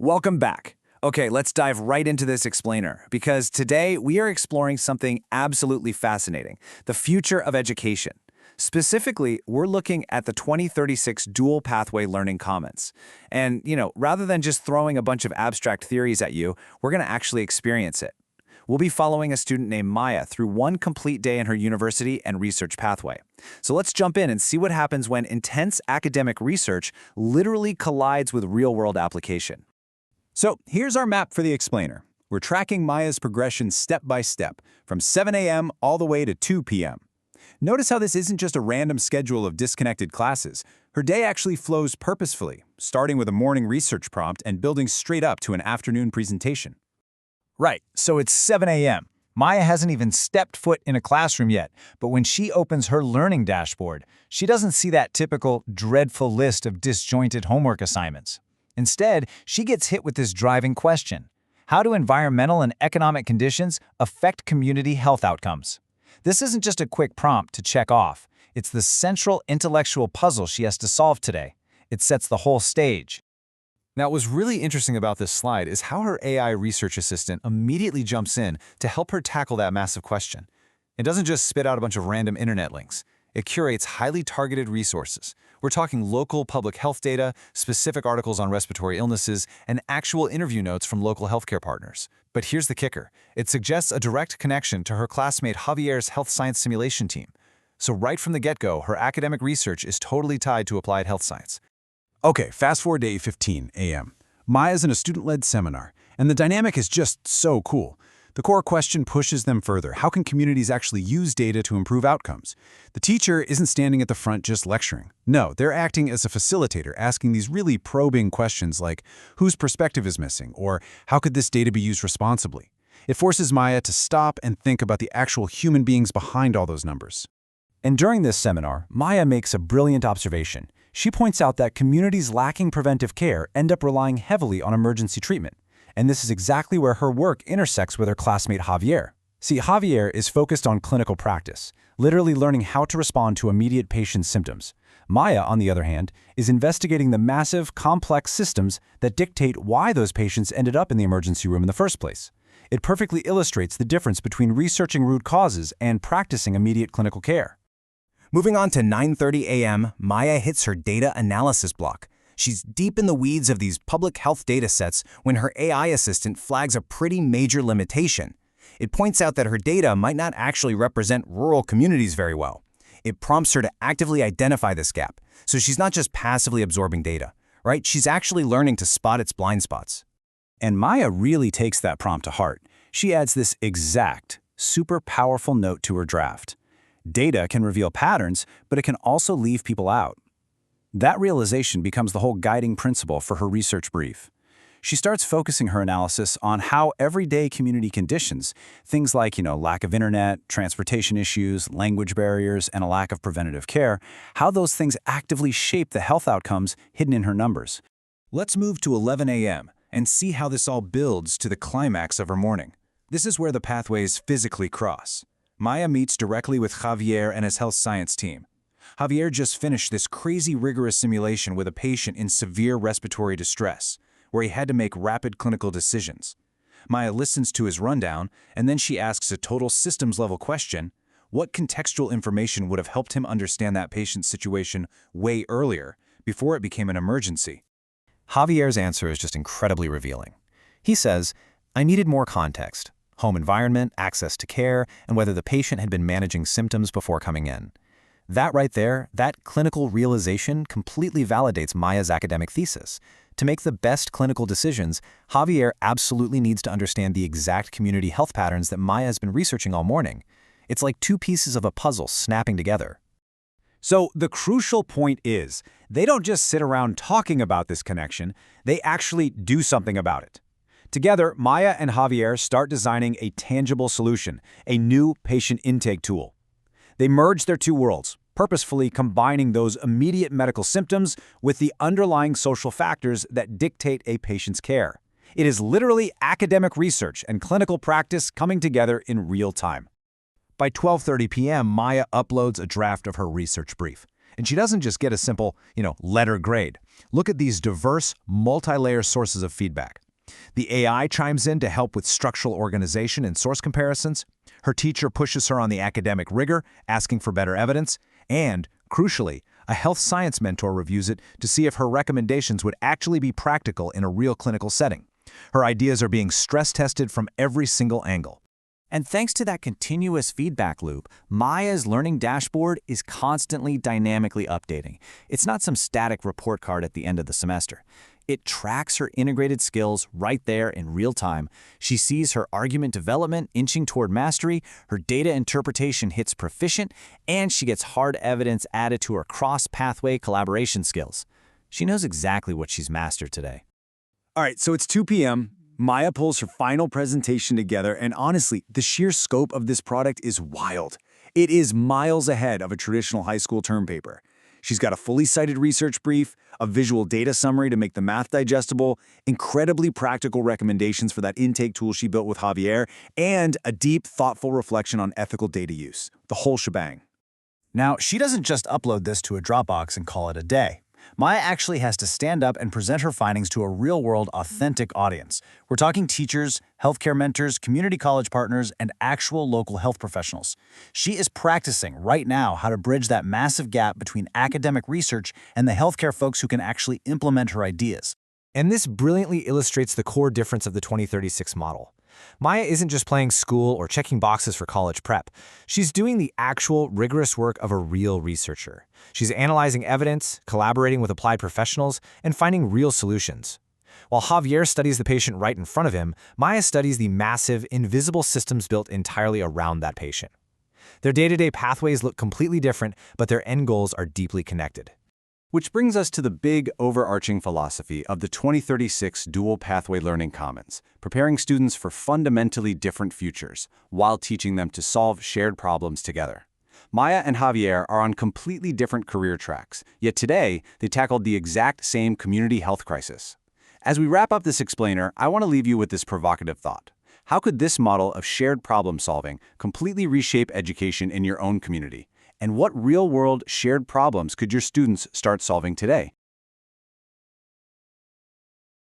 Welcome back. Okay, let's dive right into this explainer, because today we are exploring something absolutely fascinating, the future of education. Specifically, we're looking at the 2036 Dual Pathway Learning Commons. And, rather than just throwing a bunch of abstract theories at you, we're going to actually experience it. We'll be following a student named Maya through one complete day in her university and research pathway. So let's jump in and see what happens when intense academic research literally collides with real-world application. So here's our map for the explainer. We're tracking Maya's progression step by step, from 7 a.m. all the way to 2 p.m. Notice how this isn't just a random schedule of disconnected classes. Her day actually flows purposefully, starting with a morning research prompt and building straight up to an afternoon presentation. Right, so it's 7 a.m. Maya hasn't even stepped foot in a classroom yet, but when she opens her learning dashboard, she doesn't see that typical, dreadful list of disjointed homework assignments. Instead, she gets hit with this driving question: how do environmental and economic conditions affect community health outcomes? This isn't just a quick prompt to check off. It's the central intellectual puzzle she has to solve today. It sets the whole stage. Now, what was really interesting about this slide is how her AI research assistant immediately jumps in to help her tackle that massive question. It doesn't just spit out a bunch of random internet links. It curates highly targeted resources. We're talking local public health data, specific articles on respiratory illnesses, and actual interview notes from local healthcare partners. But here's the kicker. It suggests a direct connection to her classmate Javier's health science simulation team. So right from the get-go, her academic research is totally tied to applied health science. Okay, fast forward to 8:15 a.m. Maya's in a student-led seminar, and the dynamic is just so cool. The core question pushes them further. How can communities actually use data to improve outcomes? The teacher isn't standing at the front just lecturing. No, they're acting as a facilitator, asking these really probing questions like, whose perspective is missing, or how could this data be used responsibly? It forces Maya to stop and think about the actual human beings behind all those numbers. And during this seminar, Maya makes a brilliant observation. She points out that communities lacking preventive care end up relying heavily on emergency treatment. And this is exactly where her work intersects with her classmate Javier. See, Javier is focused on clinical practice, literally learning how to respond to immediate patient symptoms. Maya, on the other hand, is investigating the massive, complex systems that dictate why those patients ended up in the emergency room in the first place. It perfectly illustrates the difference between researching root causes and practicing immediate clinical care. Moving on to 9:30 a.m., Maya hits her data analysis block. She's deep in the weeds of these public health data sets when her AI assistant flags a pretty major limitation. It points out that her data might not actually represent rural communities very well. It prompts her to actively identify this gap, so she's not just passively absorbing data, right? She's actually learning to spot its blind spots. And Maya really takes that prompt to heart. She adds this exact, super powerful note to her draft. Data can reveal patterns, but it can also leave people out. That realization becomes the whole guiding principle for her research brief. She starts focusing her analysis on how everyday community conditions, things like, lack of internet, transportation issues, language barriers, and a lack of preventative care, how those things actively shape the health outcomes hidden in her numbers. Let's move to 11 a.m. and see how this all builds to the climax of her morning. This is where the pathways physically cross. Maya meets directly with Javier and his health science team. Javier just finished this crazy rigorous simulation with a patient in severe respiratory distress, where he had to make rapid clinical decisions. Maya listens to his rundown, and then she asks a total systems-level question: what contextual information would have helped him understand that patient's situation way earlier, before it became an emergency? Javier's answer is just incredibly revealing. He says, I needed more context: home environment, access to care, and whether the patient had been managing symptoms before coming in. That right there, that clinical realization completely validates Maya's academic thesis. To make the best clinical decisions, Javier absolutely needs to understand the exact community health patterns that Maya has been researching all morning. It's like two pieces of a puzzle snapping together. So the crucial point is, they don't just sit around talking about this connection, they actually do something about it. Together, Maya and Javier start designing a tangible solution, a new patient intake tool. They merge their two worlds, purposefully combining those immediate medical symptoms with the underlying social factors that dictate a patient's care. It is literally academic research and clinical practice coming together in real time. By 12:30 p.m., Maya uploads a draft of her research brief. And she doesn't just get a simple, letter grade. Look at these diverse, multi-layer sources of feedback. The AI chimes in to help with structural organization and source comparisons. Her teacher pushes her on the academic rigor, asking for better evidence. And, crucially, a health science mentor reviews it to see if her recommendations would actually be practical in a real clinical setting. Her ideas are being stress-tested from every single angle. And thanks to that continuous feedback loop, Maya's learning dashboard is constantly dynamically updating. It's not some static report card at the end of the semester. It tracks her integrated skills right there in real time. She sees her argument development inching toward mastery, her data interpretation hits proficient, and she gets hard evidence added to her cross-pathway collaboration skills. She knows exactly what she's mastered today. All right, so it's 2 p.m. Maya pulls her final presentation together, and honestly, the sheer scope of this product is wild. It is miles ahead of a traditional high school term paper. She's got a fully cited research brief, a visual data summary to make the math digestible, incredibly practical recommendations for that intake tool she built with Javier, and a deep, thoughtful reflection on ethical data use. The whole shebang. Now, she doesn't just upload this to a Dropbox and call it a day. Maya actually has to stand up and present her findings to a real-world, authentic audience. We're talking teachers, healthcare mentors, community college partners, and actual local health professionals. She is practicing right now how to bridge that massive gap between academic research and the healthcare folks who can actually implement her ideas. And this brilliantly illustrates the core difference of the 2036 model. Maya isn't just playing school or checking boxes for college prep. She's doing the actual, rigorous work of a real researcher. She's analyzing evidence, collaborating with applied professionals, and finding real solutions. While Javier studies the patient right in front of him, Maya studies the massive, invisible systems built entirely around that patient. Their day-to-day pathways look completely different, but their end goals are deeply connected. Which brings us to the big, overarching philosophy of the 2036 Dual Pathway Learning Commons, preparing students for fundamentally different futures while teaching them to solve shared problems together. Maya and Javier are on completely different career tracks, yet today they tackled the exact same community health crisis. As we wrap up this explainer, I want to leave you with this provocative thought. How could this model of shared problem solving completely reshape education in your own community? And what real-world shared problems could your students start solving today?